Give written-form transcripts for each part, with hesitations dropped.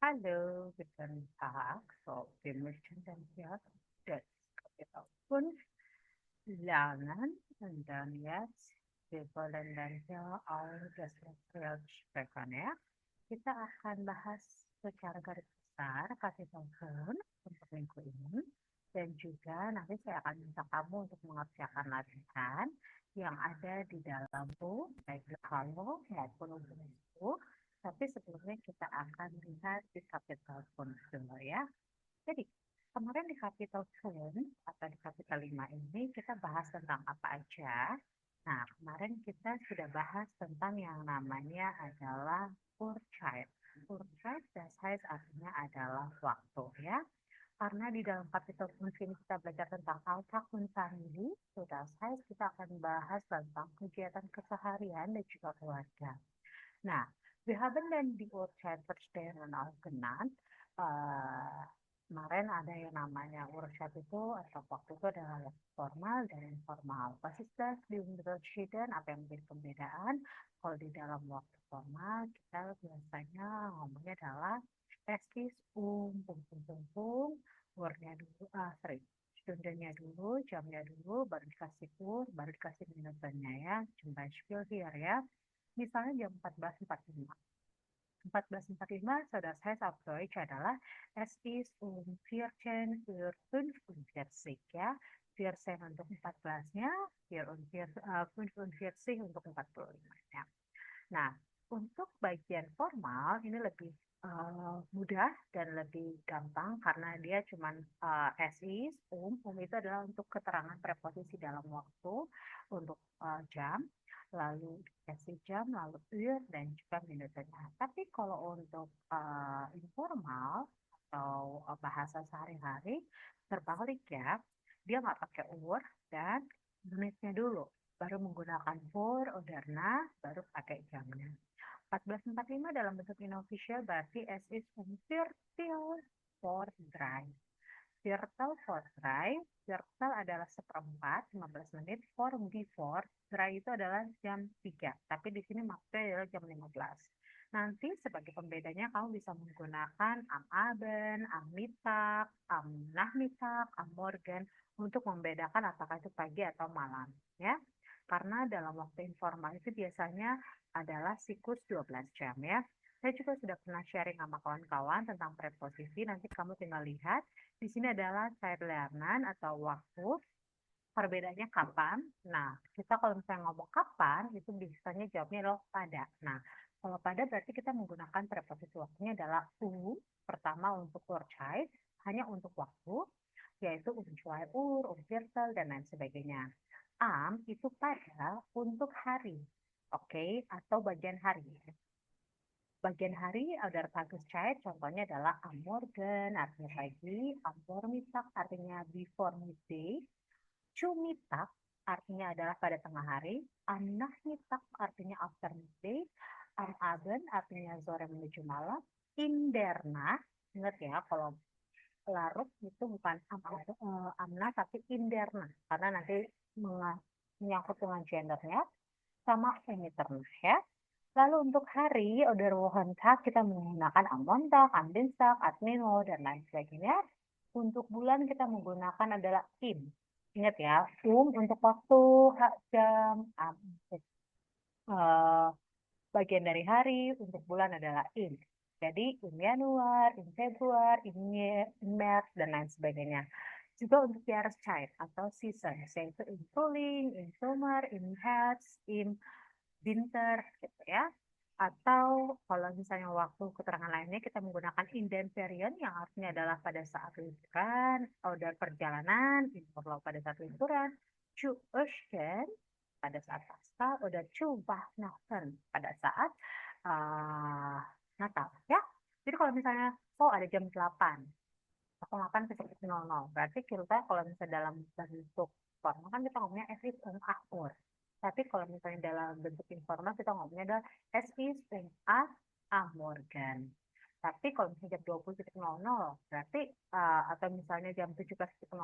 Hallo, guten Tag. So, wir möchten dann hier das Kapitel 5 lernen und dann jetzt, wir wollen dann hier auch das Material sprechen, ya. Kita akan bahas secara garis besar Kapitel 5 untuk minggu ini dan juga nanti saya akan minta kamu untuk mengerjakan latihan yang ada di dalam buku, baik kalau maupun buku. Tapi sebelumnya kita akan lihat di kapital font dulu ya. Jadi, kemarin di kapital font atau di kapital 5 ini kita bahas tentang apa aja. Nah, kemarin kita sudah bahas tentang yang namanya adalah Uhrzeit. Uhrzeit das heißt artinya adalah waktu ya. Karena di dalam kapital font ini kita belajar tentang Alltag und Familie, so das heißt kita akan bahas tentang kegiatan keseharian dan juga keluarga. Nah, wir haben dann die Uhrzeitverstehen auch genannt. Kemarin ada yang namanya Uhrzeit itu atau waktu itu adalah waktu formal dan informal. Was ist das? Die Unterschieden, apa yang menjadi pembedaan? Kalau di dalam waktu formal kita biasanya ngomongnya adalah es ist wordnya dulu, stundenya dulu, jamnya dulu, baru dikasih baru dikasih minutannya ya. Zum Beispiel here ya. Misalnya jam 14.45. 14.45, so das heißt auf Deutsch adalah es ist 14.45 ya. 14 untuk 14-nya, 45 untuk 45-nya. Nah, untuk bagian formal ini lebih mudah dan lebih gampang karena dia cuman as is, itu adalah untuk keterangan preposisi dalam waktu, untuk jam, lalu dikasih jam, lalu uur, dan juga minutnya. Tapi kalau untuk informal atau bahasa sehari-hari, terbalik ya, dia nggak pakai uur dan menitnya dulu, baru menggunakan for, orderna, baru pakai jamnya. 14.45 dalam bentuk inofficial berarti es ist Viertel vor drei. Viertel vor drei, Viertel adalah seperempat, 15 menit, for before, drei itu adalah jam 3, tapi di sini maksudnya adalah jam 15. Nanti sebagai pembedanya kamu bisa menggunakan am Abend, am Mittag, am Nachmittag, am Morgen untuk membedakan apakah itu pagi atau malam, ya. Karena dalam waktu informal itu biasanya adalah siklus 12 jam ya. Saya juga sudah pernah sharing sama kawan-kawan tentang preposisi, nanti kamu tinggal lihat. Di sini adalah Zeitlernen atau waktu, perbedaannya kapan. Nah, kita kalau misalnya ngomong kapan, itu biasanya jawabnya adalah pada. Nah, kalau pada berarti kita menggunakan preposisi waktunya adalah pertama untuk Uhrzeit, hanya untuk waktu, yaitu Viertel, dan lain sebagainya. Am itu pada untuk hari, oke, atau bagian hari. Bagian hari ada Tageszeit, contohnya adalah am Morgen, artinya pagi, am Vormittag, artinya before midday, zu Mittag, artinya adalah pada tengah hari, am Nachmittag, artinya after midday, am Abend, artinya sore menuju malam, in der Nacht, ingat ya, kalau larut itu bukan amna tapi inderna karena nanti menyangkut dengan gendernya sama uniterna ya. Lalu untuk hari oder Wochentag kita menggunakan am Montag, am Dienstag, am Mittwoch dan lain sebagainya. Untuk bulan kita menggunakan adalah in. Ingat ya, untuk waktu, jam, bagian dari hari, untuk bulan adalah in. Jadi in Januar, in Februar, in Maret, dan lain sebagainya. Juga untuk Jahreszeit atau season, yaitu in Frühling, in Summer, in Herbst, in Winter, gitu ya. Atau kalau misalnya waktu keterangan lainnya kita menggunakan in den Ferien yang artinya adalah pada saat liburan, order perjalanan, informal pada saat liburan, zu Osten pada saat Paskah, oder zu Weihnachten pada saat Natal ya. Jadi kalau misalnya ada jam 8 atau 8 ke 00, berarti kita kalau misalnya dalam bentuk formal kan kita ngomongnya es ist Uhr. Tapi kalau misalnya dalam bentuk informal kita ngomongnya adalah es ist Morgen. Tapi kalau misalnya jam 20.00 berarti atau misalnya jam 17.00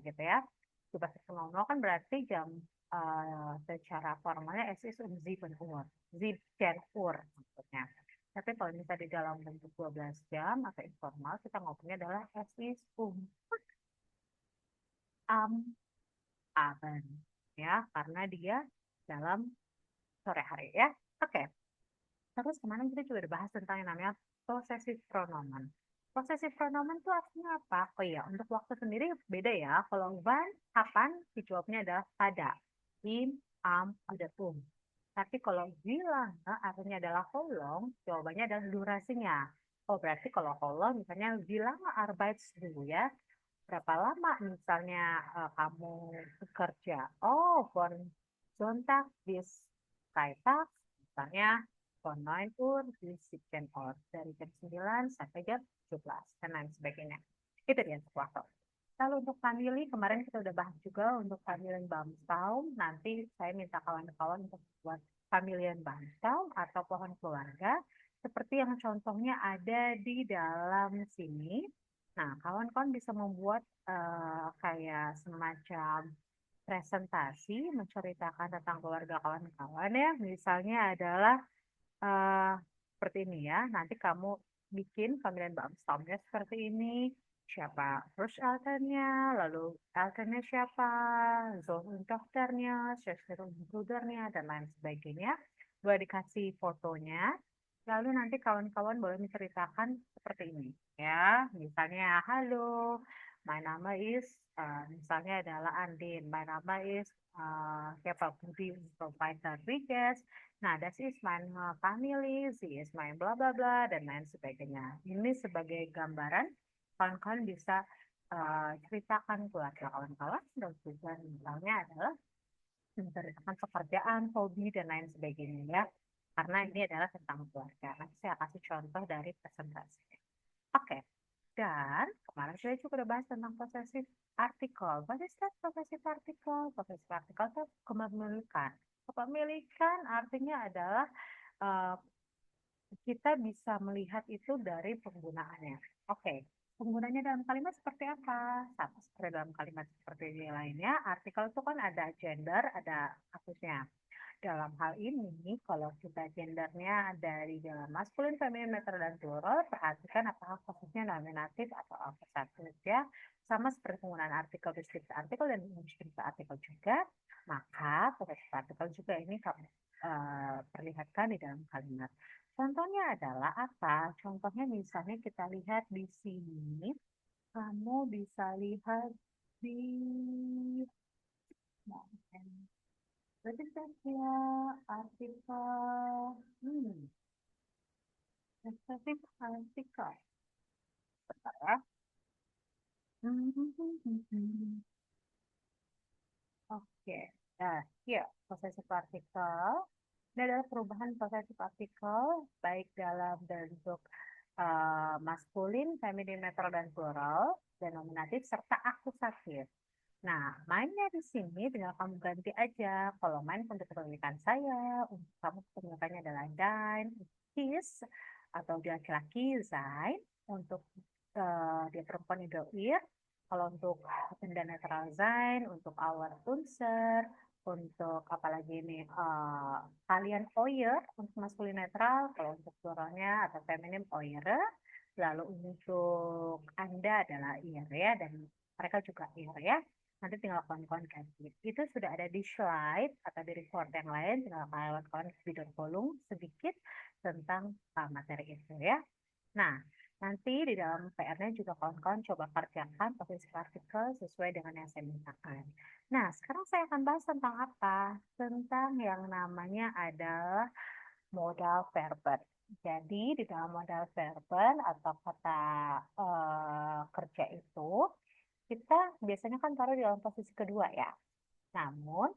gitu ya. 17.00 kan berarti jam secara formalnya es ist 7 Uhr. 7 Uhr maksudnya. Tapi kalau misalnya di dalam bentuk 12 jam atau informal, kita ngomongnya adalah es is, am, aben. Ya, karena dia dalam sore hari ya. Oke, terus kemarin kita juga udah bahas tentang yang namanya possessive pronoun. Possessive pronoun itu artinya apa? Oh iya, untuk waktu sendiri beda ya. Kalau when, kapan, dijawabnya adalah pada. In, ada Tapi kalau bilang artinya adalah how long, jawabannya adalah durasinya. Oh, berarti kalau how long, misalnya bilang Arbeitsduh ya, berapa lama misalnya kamu bekerja? Oh, von Sonntag bis Freitag, misalnya von 9 Uhr bis 17 Uhr, dari jam 9 sampai jam 17, dan lain sebagainya. Itu dia untuk waktu. Lalu untuk family, kemarin kita udah bahas juga untuk Familienbaumsbaum. Nanti saya minta kawan-kawan untuk buat Familienbaumsbaum atau pohon keluarga. Seperti yang contohnya ada di dalam sini. Nah, kawan-kawan bisa membuat kayak semacam presentasi menceritakan tentang keluarga kawan-kawan ya. Misalnya adalah eh, seperti ini ya. Nanti kamu bikin panggilan Baumstammnya seperti ini. Siapa first Eltonnya, lalu Eltonnya siapa, Zoon dokternya, Schwester Brudernya, dan lain sebagainya. Boleh dikasih fotonya. Lalu nanti kawan-kawan boleh menceritakan seperti ini. Ya, misalnya, halo, my nama is, misalnya adalah Andin, my nama is, siapa, Budi Rodriguez. Nah, that is my family, she is my bla bla bla, dan lain sebagainya. Ini sebagai gambaran, kawan-kawan bisa ceritakan keluarga kawan-kawan, dan juga misalnya adalah menceritakan pekerjaan, hobi, dan lain sebagainya ya. Karena ini adalah tentang keluarga. Nanti saya kasih contoh dari presentasi. Oke, dan kemarin saya juga udah bahas tentang possessive article. What is that possessive article? Possessive article itu kepemilikan. Kepemilikan artinya adalah eh, kita bisa melihat itu dari penggunaannya. Oke, penggunanya dalam kalimat seperti apa? Sama seperti dalam kalimat seperti ini lainnya, artikel itu kan ada gender, ada kasusnya. Dalam hal ini, kalau kita gendernya dari dalam maskulin, feminin, netral, dan plural, perhatikan apakah khususnya nominatif atau akusatif ya. Sama seperti penggunaan artikel, deskripsi artikel, dan deskripsi artikel juga, maka posesif artikel juga ini kamu perlihatkan di dalam kalimat. Contohnya adalah apa? Contohnya misalnya kita lihat di sini, kamu bisa lihat di berarti saya artikel, spesifik artikel, bentar ya. Oke, nah, ya, possessive artikel. Ini adalah perubahan possessive artikel, baik dalam bentuk maskulin, feminin, netral, dan plural, dan nominatif, serta akusatif. Nah, mainnya di sini tinggal kamu ganti aja. Kalau main untuk kepemilikan saya, untuk kamu kepemilikannya adalah dein, his, atau dia laki-laki, sein, untuk dia perempuan itu ir. Kalau untuk benda netral sein, untuk our unser, untuk apalagi ini kalian oyer, untuk maskulin netral, kalau untuk pluralnya atau feminim oire. Lalu untuk Anda adalah ir ya, dan mereka juga ir ya. Nanti tinggal kawan-kawan ganti. Itu sudah ada di slide atau di report yang lain. Tinggal kawan-kawan video volume sedikit tentang materi itu ya. Nah, nanti di dalam PR-nya juga kawan-kawan coba kerjakan posisi partikel sesuai dengan yang saya mintakan. Nah, sekarang saya akan bahas tentang apa? Tentang yang namanya adalah modal verben. Jadi, di dalam modal verben atau kata kerja itu, kita biasanya kan taruh di dalam posisi kedua ya. Namun,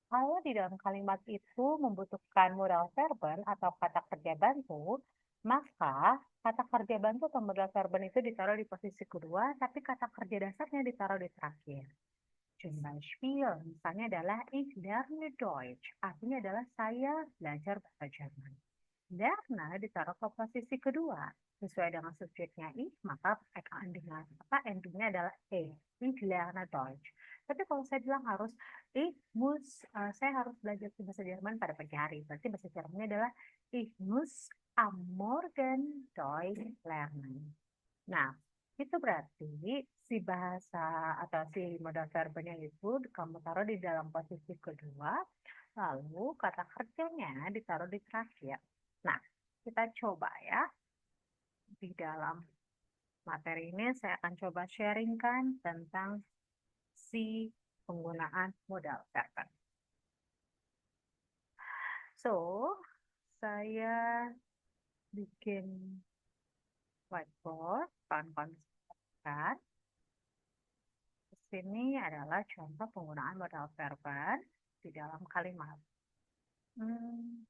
kalau di dalam kalimat itu membutuhkan modal verben atau kata kerja bantu, maka kata kerja bantu atau modal verben itu ditaruh di posisi kedua, tapi kata kerja dasarnya ditaruh di terakhir. Zum Beispiel, misalnya adalah ich lerne Deutsch, artinya adalah saya belajar bahasa Jerman. Lerne ditaruh ke posisi kedua, sesuai dengan subjeknya ich, maka endingnya adalah ich lerne Deutsch. Tapi kalau saya bilang harus, saya harus belajar bahasa Jerman pada pagi hari. Berarti bahasa Jermannya adalah ich muss am Morgen Deutsch lernen. Nah, itu berarti si bahasa atau si modal verbnya itu kamu taruh di dalam posisi kedua, lalu kata kerjanya ditaruh di terakhir. Nah, kita coba ya. Di dalam materi ini saya akan coba sharingkan tentang si penggunaan modal verb. So, saya bikin whiteboard, kawan-kawan kan. Di sini adalah contoh penggunaan modal verb di dalam kalimat. Hmm,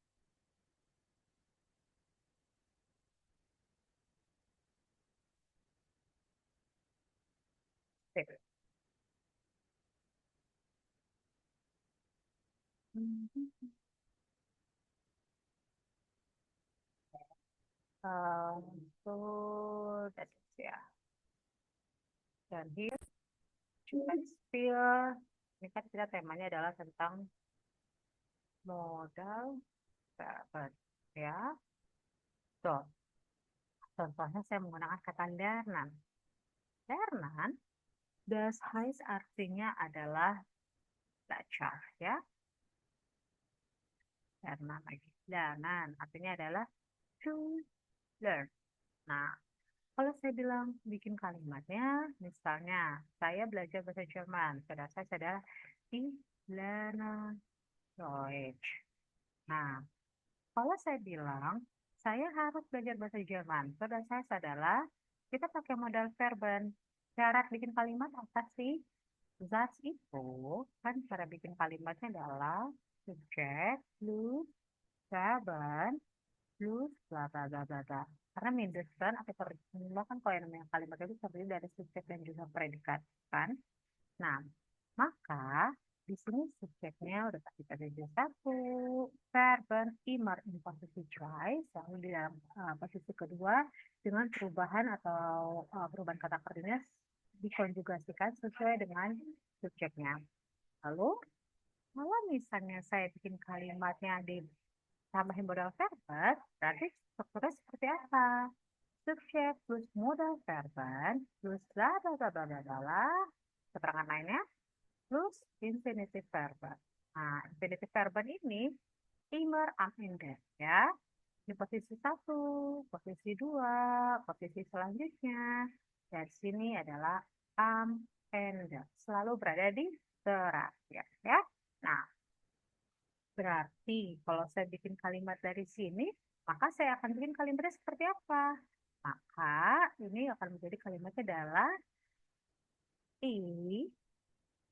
sip. Hmm, so that's it ya. Dan here, Shakespeare. Ini kan kita temanya adalah tentang modal verb ya. So, contohnya saya menggunakan kata lernen. Lernen, das heißt artinya adalah belajar ya. Lernen lagi. Lernen artinya adalah to learn. Nah, kalau saya bilang bikin kalimatnya, misalnya saya belajar bahasa Jerman, pada saya adalah ich lerne Deutsch. Nah, kalau saya bilang saya harus belajar bahasa Jerman, pada saya adalah kita pakai modal verben. Syarat bikin kalimat apa sih? Zat itu kan cara bikin kalimatnya adalah subjek plus verben plus bla bla bla bla bla. Karena mindestens atau terjemah kan kalau yang namanya kalimat itu terdiri dari subjek dan juga predikat kan. Nah, maka di sini subjeknya udah kita jadi satu, verben immer in posisi twice, lalu di dalam posisi kedua dengan perubahan atau perubahan kata kerjanya dikonjugasikan sesuai dengan subjeknya. Lalu kalau misalnya saya bikin kalimatnya ditambahin modal verben, berarti strukturnya seperti apa? Subjek plus modal verben plus bla bla bla bla bla bla, keterangan lainnya plus infinitive verben. Nah, infinitive verben ini immer am Ende ya. Di posisi satu, posisi dua, posisi selanjutnya. Dan sini adalah am Ende. Selalu berada di terakhir ya. Nah, berarti kalau saya bikin kalimat dari sini, maka saya akan bikin kalimatnya seperti apa? Maka ini akan menjadi kalimatnya adalah i.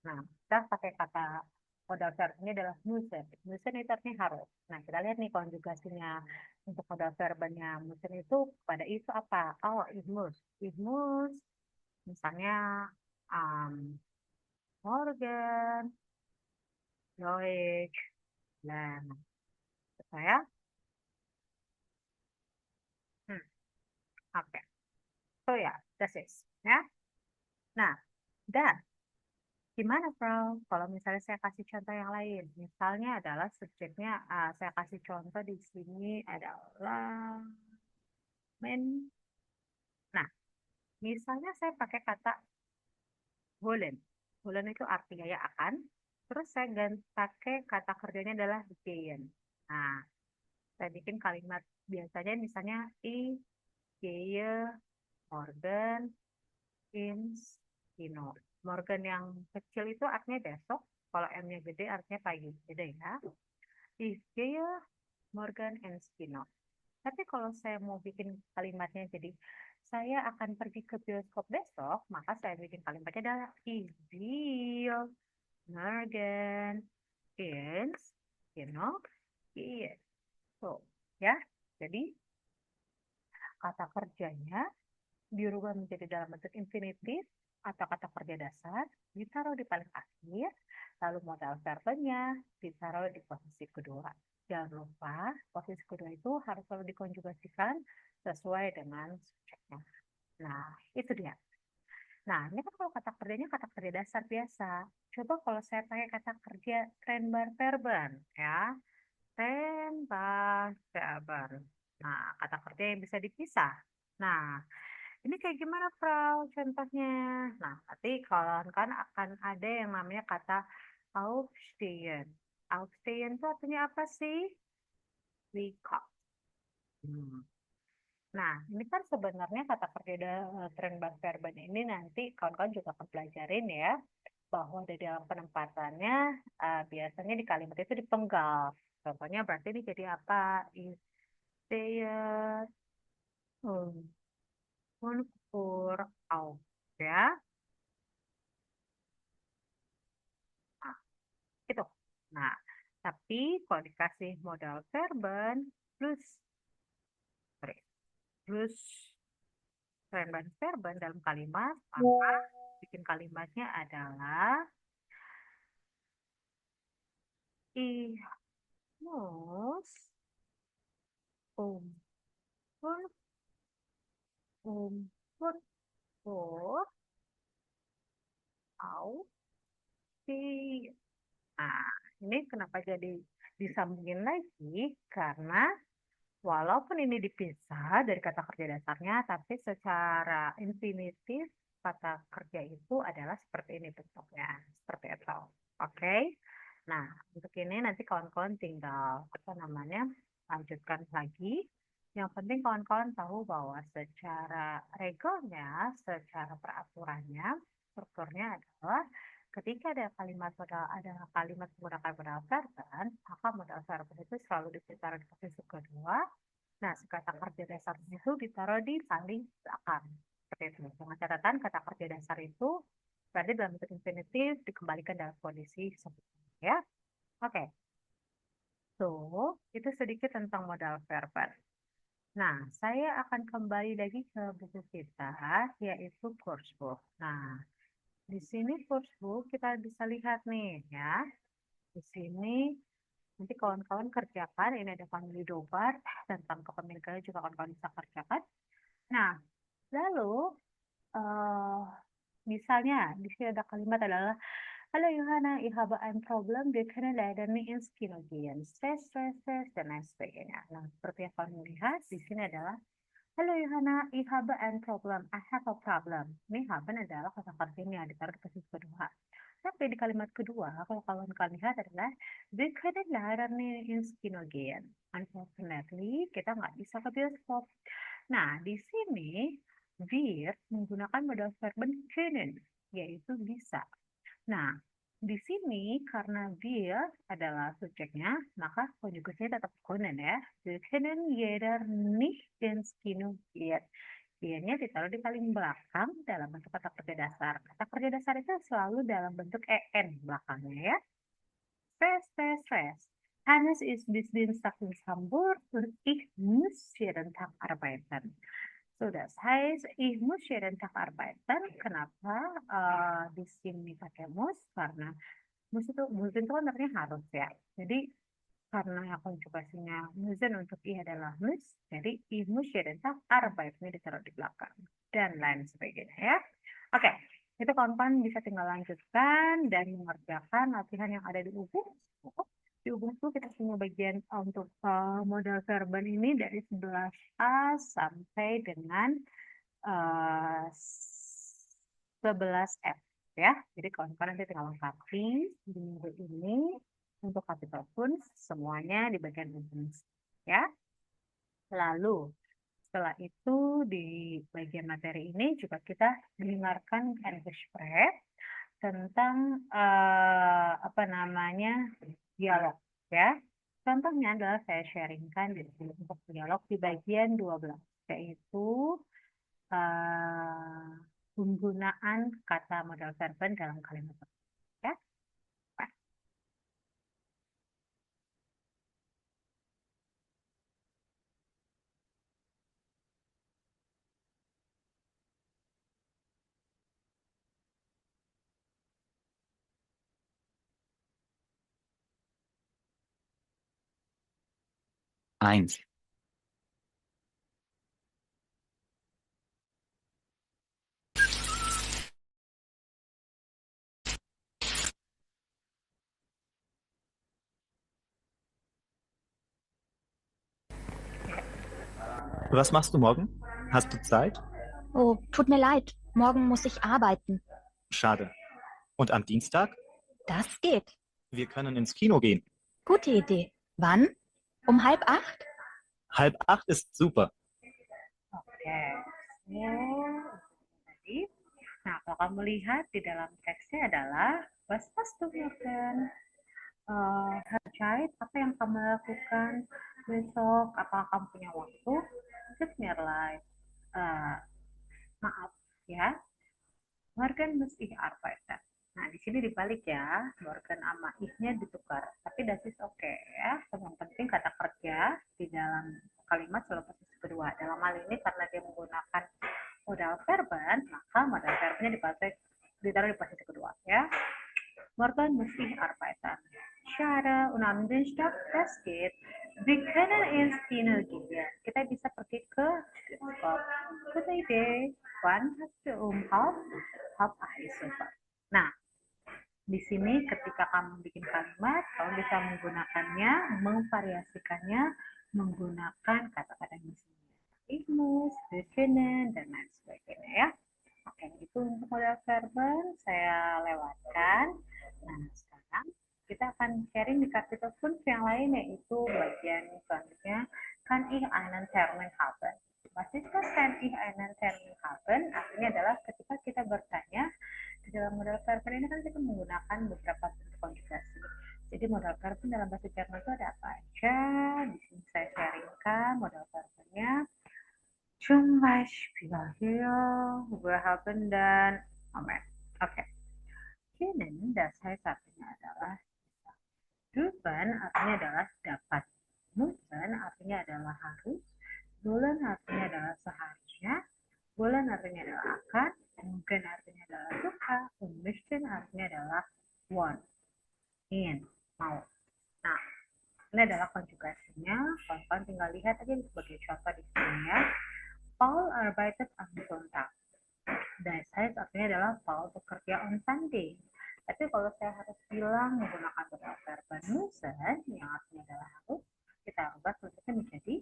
Nah, kita pakai kata modal verb ini adalah müssen. Müssen itu artinya harus. Nah, kita lihat nih konjugasinya untuk modal verbnya müssen itu pada itu apa? Oh, ich muss. Ich muss. Misalnya, um, morgen, Deutsch, lernen. Saya, hmm, oke. So ya, that's it. Ya. Nah, dan gimana, Frau? Kalau misalnya saya kasih contoh yang lain, misalnya adalah subjeknya, saya kasih contoh di sini adalah men. Nah, misalnya saya pakai kata wollen. Wollen itu artinya ya akan. Terus saya ganti pakai kata kerjanya adalah gehen. Nah, saya bikin kalimat biasanya misalnya I gehe morgen ins Kino. Morgen yang kecil itu artinya besok. Kalau M-nya gede artinya pagi. Beda ya. Ich gehe morgen ins Kino. Tapi kalau saya mau bikin kalimatnya jadi saya akan pergi ke bioskop besok, maka saya bikin kalimatnya adalah ich will morgen ins Kino gehen. So, ya. Jadi kata kerjanya dirubah menjadi dalam bentuk infinitif atau kata kerja dasar, ditaruh di paling akhir, lalu modal verbnya ditaruh di posisi kedua. Jangan lupa, posisi kedua itu harus selalu dikonjugasikan sesuai dengan subjeknya. Nah, itu dia. Nah, ini kan kalau kata kerjanya kata kerja dasar biasa. Coba kalau saya pakai kata kerja Renbar Verben, ya. Renbar Verben. Nah, kata kerja yang bisa dipisah. Nah, ini kayak gimana, Frau, contohnya? Nah, nanti kalau kan akan ada yang namanya kata Aufstehen. Aufstehen itu artinya apa sih? Wake up. Hmm. Nah, ini kan sebenarnya kata kerja tren verben ini nanti kawan-kawan juga akan pelajarin ya, bahwa di dalam penempatannya biasanya di kalimat itu dipenggal. Contohnya berarti ini jadi apa? Is there one for out, ya? Nah, itu. Nah, tapi kalau dikasih modal verben plus sorry, plus verben dalam kalimat, maka bikin kalimatnya adalah ihmus umpun umpun por au si. Nah, ini kenapa jadi disambungin lagi? Karena walaupun ini dipisah dari kata kerja dasarnya, tapi secara infinitif kata kerja itu adalah seperti ini bentuknya, seperti itu. Oke. Nah, untuk ini nanti kawan-kawan tinggal apa namanya lanjutkan lagi. Yang penting kawan-kawan tahu bahwa secara regelnya, secara peraturannya, strukturnya adalah ketika ada kalimat modal ada kalimat menggunakan modal verben, maka modal verben itu selalu ditaruh di posisi kedua. Nah, si kata kerja dasar itu ditaruh di paling belakang. Seperti itu. Dengan catatan kata kerja dasar itu berarti dalam bentuk infinitif dikembalikan dalam kondisi sebelumnya. Ya, oke. So, itu sedikit tentang modal verben. Nah, saya akan kembali lagi ke buku kita, yaitu coursebook. Nah, di sini coursebook kita bisa lihat nih ya. Di sini nanti kawan-kawan kerjakan, ini ada family dobar, tentang kepemilikannya juga kawan-kawan bisa kerjakan. Nah, lalu eh misalnya di sini ada kalimat adalah Halo Yohana, ich habe ein Problem, wir können leider nicht ins Kino gehen. Stress, stress, stress, dan lain sebagainya. Nah, seperti yang kalian lihat, di sini adalah Halo Yohana, ich habe ein Problem, I have a problem. Ini haben adalah kata kerjanya ditaruh di posisi kedua. Tapi di kalimat kedua, kalau kalian lihat adalah Wir können leider nicht ins Kino gehen. Unfortunately, kita nggak bisa ke bioskop. Nah, di sini wir menggunakan modal verben können, yaitu bisa. Nah, di sini karena wir adalah subjeknya, maka konjugasinya tetap können ya. Wir können jeder nicht ins Kino gehen. Nya ditaruh di paling belakang dalam bentuk kata kerja dasar. Kata kerja dasar itu selalu dalam bentuk en belakangnya ya. Stress, stress, stress. Hannes ist bis Dienstag in Hamburg und ich muss jeden Tag arbeiten. So, das heißt, ich muss jeden Tag arbeiten. Kenapa di sini pakai muss? Karena muss itu kan artinya harus ya. Jadi karena konjugasinya müssen untuk i adalah muss, jadi ich muss jeden Tag arbeiten ditaruh di belakang dan lain sebagainya ya. Oke, itu kawan-kawan bisa tinggal lanjutkan dan mengerjakan latihan yang ada di buku. Di buku kita punya bagian untuk modal verban ini dari 11A sampai dengan 11F ya. Jadi kawan-kawan nanti tinggal lengkapi di minggu ini untuk capital pun semuanya di bagian ujung ya. Lalu setelah itu di bagian materi ini juga kita dengarkan English Prep tentang apa namanya dialog ya. Contohnya adalah saya sharingkan di sini untuk dialog di bagian 12 yaitu eh, penggunaan kata modal verben dalam kalimat ya. Eins. Was machst du morgen? Hast du Zeit? Oh, tut mir leid. Morgen muss ich arbeiten. Schade. Und am Dienstag? Das geht. Wir können ins Kino gehen. Gute Idee. Wann? Um 7:30? 7:30 ist super. Oke, so tadi. Nah, kalau kamu lihat di dalam teksnya adalah was hast du morgen? Terkait apa yang kamu lakukan besok? Apakah kamu punya waktu? Tut mir leid. Eh, maaf ya, Morgan muss ich arbeiten. Nah, di sini dibalik ya, Morgan sama ih-nya ditukar. Tapi das ist okay ya. Yang penting kata kerja di dalam kalimat selalu posisi kedua. Dalam hal ini karena dia menggunakan modal verben, maka modal verbnya ditaruh di posisi kedua ya. Morgen muss ich arbeiten. Schade, und am Dienstag, das geht. Wir können ins Kino gehen. Kita bisa pergi ke bioskop. Gute Idee. Wann hast du halb eins super. Nah, di sini ketika kamu bikin kalimat, kamu bisa menggunakannya, memvariasikannya menggunakan kata-kata misalnya. Ich muss, wir können, dan lain sebagainya ya. Oke, itu untuk modal verben saya lewatkan. Nah, sekarang kita akan sharing di Kapitel 5 yang lain, yaitu bagian selanjutnya, kan ich einen Termin haben. Was ist das kann ich einen Termin haben? Artinya adalah ketika kita bertanya, di dalam modal verben ini kan kita menggunakan beberapa bentuk konjugasi. Jadi modal verben dalam bahasa Jerman itu ada apa aja? Di sini saya sharingkan modal verbennya. Zum Beispiel hier, wir haben dan Moment. Oke. Können, das heißt artinya adalah dürfen artinya adalah dapat. Müssen artinya adalah harus. Wollen artinya adalah seharusnya. Wollen artinya adalah akan. Mungkin artinya adalah suka. Und möchten artinya adalah want. Ingin. Mau. Nah, ini adalah konjugasinya. Kawan-kawan tinggal lihat aja sebagai contoh di sini ya. Paul arbeitet am Sonntag. Das heißt artinya adalah Paul bekerja on Sunday. Tapi kalau saya harus bilang menggunakan verb verben müssen yang artinya adalah harus, kita rubah tulisnya menjadi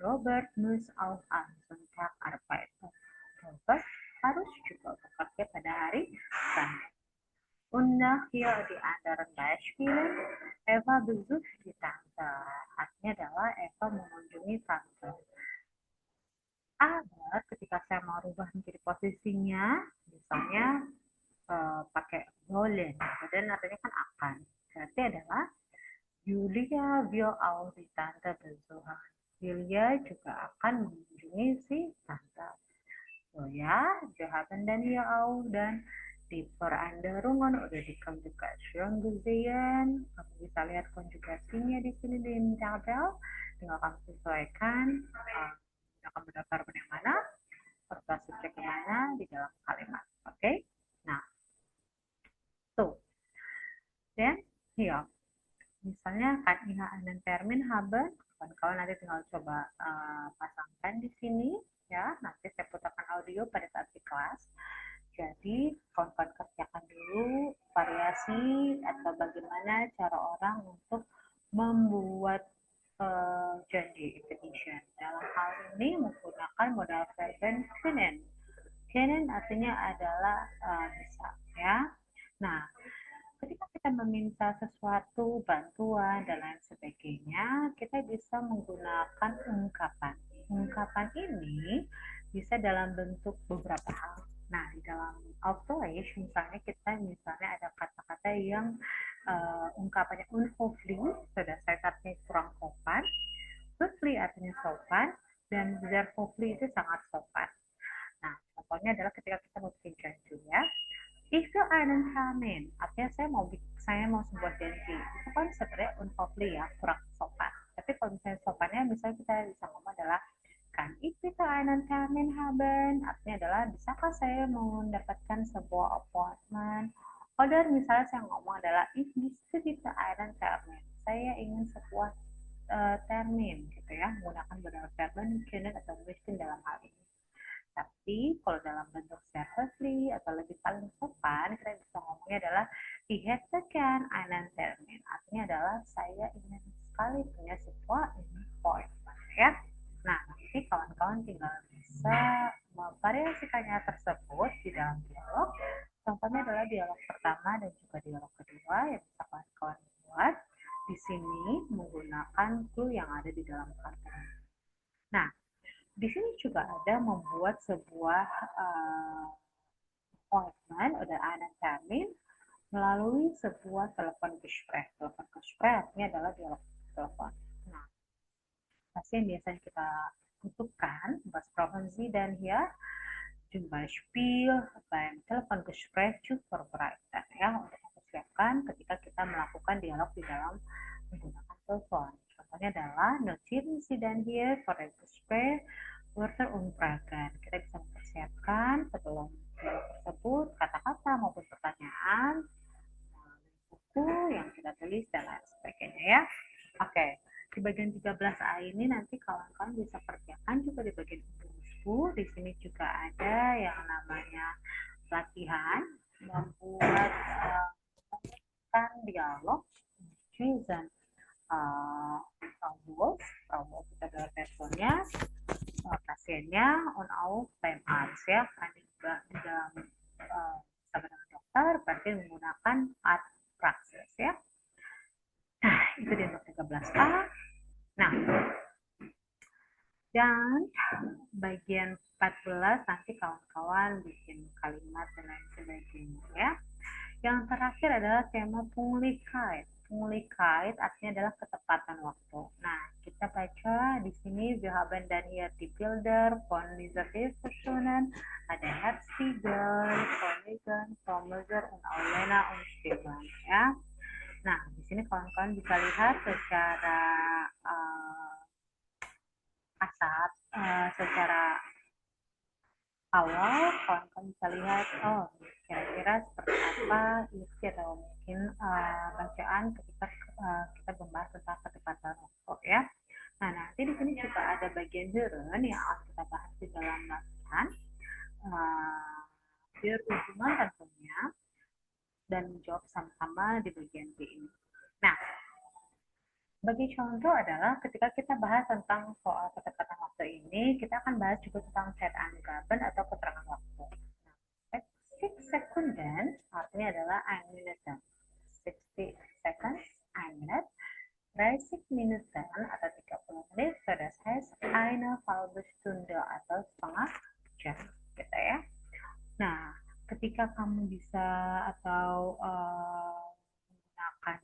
Robert muss auch am Sonntag arbeiten. Robert harus juga bekerja pada hari Sunday. Und hier die anderen Beispiele. Eva besucht die Tante. Artinya adalah Eva mengunjungi tante. Ada ketika saya mau rubah menjadi posisinya, misalnya pakai wollen, dan artinya kan akan. Berarti adalah Julia will auch die Tante besuchen. Julia juga akan mengunjungi si tante. So ya, wir haben dann hier auch dan die Veränderungen oder die Konjugation gesehen. Kamu bisa lihat konjugasinya di sini di tabel. Tinggal kamu sesuaikan akan berdasar yang mana, serta subjek yang mana di dalam kalimat. Oke? Okay? Nah, tuh. Dan hier, misalnya kan iha einen Termin haben, kawan-kawan nanti tinggal coba pasangkan di sini ya. Nanti saya putarkan audio pada saat di kelas. Jadi kawan-kawan kerjakan dulu variasi atau bagaimana cara orang untuk membuat janji petition. Dalam hal ini menggunakan modal verben können. Können artinya adalah bisa ya. Nah, ketika kita meminta sesuatu, bantuan, dan lain sebagainya, kita bisa menggunakan ungkapan. Ungkapan ini bisa dalam bentuk beberapa hal. Nah, di dalam Auto-English misalnya ada kata-kata yang ungkapannya unhöflich, sudah saya artinya kurang sopan, höflich artinya sopan, dan sehr höflich itu sangat sopan. Nah, contohnya adalah ketika kita mau bikin janji ya. Ich will einen Termin, artinya saya mau sebuah janji. Itu kan sebenarnya unhöflich ya, kurang sopan. Tapi kalau misalnya sopannya, misalnya kita bisa ngomong adalah kan ich bitte einen Termin haben, artinya adalah bisakah saya mendapatkan sebuah appointment. Oder misalnya saya ngomong adalah ich bitte einen Termin, saya ingin sebuah termin gitu ya, menggunakan modal verben können atau möchten dalam hal ini. Tapi kalau dalam bentuk seriously atau lebih paling sopan, kita bisa ngomongnya adalah ich hätte gern einen Termin. Artinya adalah saya ingin sekali punya sebuah appointment ya. Nah, nanti kawan-kawan bisa memvariasikannya tersebut di dalam dialog. Contohnya adalah dialog pertama dan juga dialog kedua yang bisa kawan-kawan buat di sini menggunakan clue yang ada di dalam kartu. Nah, di sini juga ada membuat sebuah appointment atau einen termin melalui sebuah telepon Gespräch. Telepon Gespräch artinya adalah dialog telepon. Nah, pasti yang biasanya kita butuhkan, was brauchen Sie denn hier? Zum Beispiel beim Telefongespräch zu vorbereiten, ya, untuk mempersiapkan ketika kita melakukan dialog di dalam menggunakan telepon. Contohnya adalah notieren Sie denn hier vor dem Gespräch Wörter und Fragen. Kita bisa mempersiapkan sebelum dialog tersebut kata-kata maupun pertanyaan, buku yang kita tulis dan lain sebagainya, ya. Oke, di bagian 13A ini nanti kawan-kawan bisa kerjakan juga di bagian buku. Di sini juga ada yang namanya latihan membuat dialog chosen Frau Wolf itu adalah teleponnya pasiennya on auch beim Arzt, ya, kan di dalam bersama dengan dokter berarti menggunakan art praksis, ya. Nah, itu di nomor 13A. Nah, dan bagian 14 nanti kawan-kawan bikin kalimat dan lain sebagainya, ya. Yang terakhir adalah tema Pünktlichkeit. Pünktlichkeit artinya adalah ketepatan waktu. Nah, kita baca di sini wir haben dann hier die Bilder von dieser Personen, ada Herzigel, Kollegen, Tommelser, und Aulena und Stefan, ya. Nah, di sini kawan-kawan bisa lihat secara kasar, secara awal kawan-kawan bisa lihat, oh, kira-kira seperti apa isi atau mungkin bacaan ketika kita membahas tentang ketepatan waktu, ya. Nah, nanti di sini juga ada bagian Hören yang akan kita bahas di dalam latihan berhubungan tentunya dan menjawab sama-sama di bagian B ini. Nah, bagi contoh adalah ketika kita bahas tentang soal ketepatan waktu ini, kita akan bahas juga tentang Zeitangaben atau keterangan waktu. Nah, 60 Sekunden artinya adalah 1 Minute. 60 seconds, 1 minute. 30 Minuten atau 30 menit, das heißt eine halbe Stunde atau setengah jam, gitu, ya. Nah, ketika kamu bisa atau menggunakan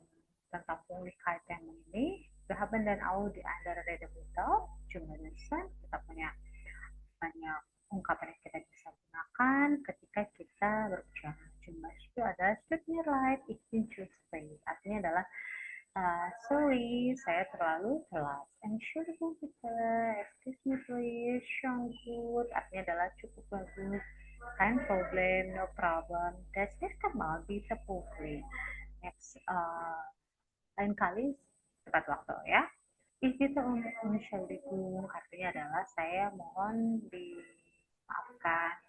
tentang Pünktlichkeit ini, wir haben dann auch die andere Redewendung, Jumlahan, kita punya banyak ungkapan yang kita bisa gunakan ketika kita berbicara. Jumlah itu adalah tut mir leid, ich bin zu spät. Artinya adalah sorry, saya terlalu telat. Entschuldigung bitte, excuse me please, schon gut. Artinya adalah cukup bagus. Kein Problem, no problem. Das nächste Mal bitte pünktlich. Next, lain kali tepat waktu, ya. Ich bitte um Entschuldigung artinya adalah saya mohon dimaafkan.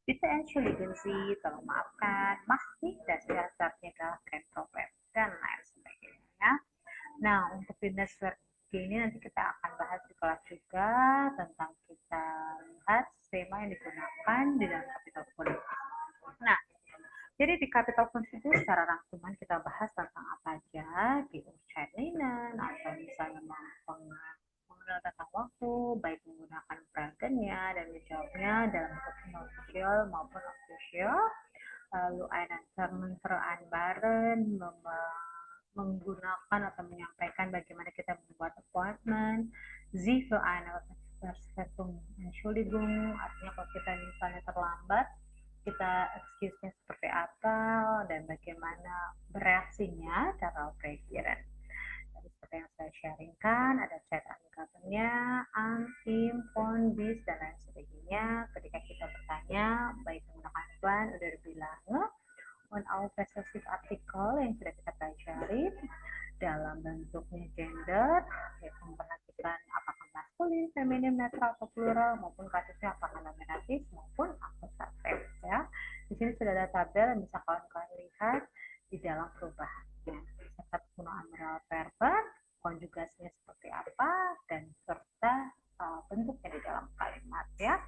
Bitte entschuldigen Sie, tolong maafkan. Macht nicht, das artinya adalah kein Problem dan lain sebagainya, ya. Nah, untuk fitness work ini nanti kita akan bahas di kelas juga tentang kita lihat tema yang digunakan di dalam capital pun. Nah, jadi di capital pun itu secara rangkuman kita bahas tentang apa aja di Ucaininan atau misalnya mengenal tentang waktu, baik menggunakan pragennya dan menjawabnya dalam bentuk official maupun official. Lalu einen Termin vereinbaren, menggunakan atau menyampaikan bagaimana kita membuat appointment. Sie für eine Verspätung Entschuldigung, artinya kalau kita misalnya terlambat, kita excuse-nya seperti apa dan bagaimana bereaksinya, cara reagieren. Jadi seperti yang saya sharingkan, ada Zeitangabennya, im, von, bis, dan lain sebagainya. Ketika kita bertanya, baik menggunakan plan, udah dibilang, on our possessive article yang sudah kita pelajari dalam bentuknya gender, yaitu memperhatikan apakah maskulin, feminim, netral atau plural, maupun kasusnya apakah nominatif maupun akusatif, ya. Di sini sudah ada tabel yang bisa kawan-kawan lihat di dalam perubahannya, serta penggunaan real verb, konjugasinya seperti apa, dan serta bentuknya di dalam kalimat, ya.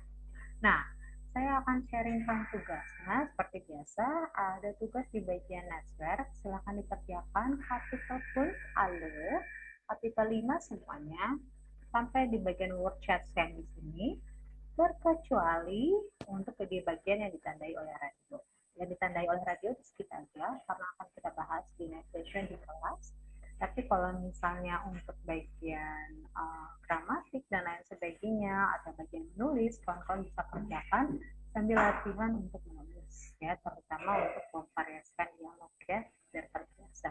Nah, saya akan sharingkan tugasnya. Seperti biasa, ada tugas di bagian network. Silahkan dikerjakan capital pun alle, capital 5 semuanya, sampai di bagian word chat yang di sini, terkecuali untuk di bagian yang ditandai oleh radio. Yang ditandai oleh radio di skip aja, karena akan kita bahas di next session di kelas. Tapi kalau misalnya untuk bagian gramatik dan lain sebagainya atau bagian menulis, kawan-kawan bisa kerjakan sambil latihan untuk menulis ya, terutama untuk memvariasikan dialog ya, biar terbiasa.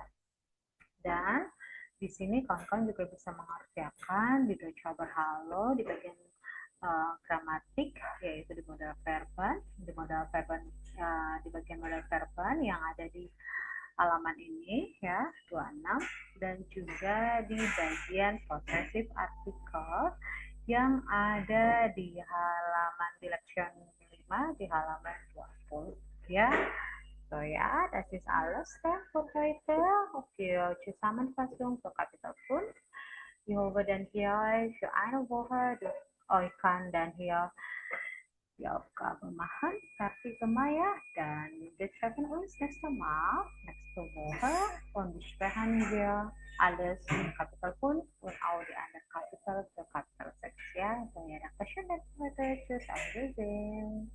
Dan di sini kawan-kawan juga bisa mengerjakan di Deutsche Berhalo di bagian gramatik, yaitu di modal verban, di bagian modal verban yang ada di halaman ini ya 26, dan juga di bagian possessive article yang ada di halaman di lection 5 di halaman 20 ya. So ja, das ist alles dann für heute. Okay, Zusammenfassung für Kapitel 5. Ich hoffe dann hier für eine Woche, dass euch kann dann hier die Aufgabe machen, fertig gemacht ja. Dann wir treffen uns nächste Woche und besprechen wir alles in Kapitel 5 und auch die anderen Kapitel für Kapitel 6 ja. So ja, danke schön, dass ihr heute. Tschüss, auf Wiedersehen.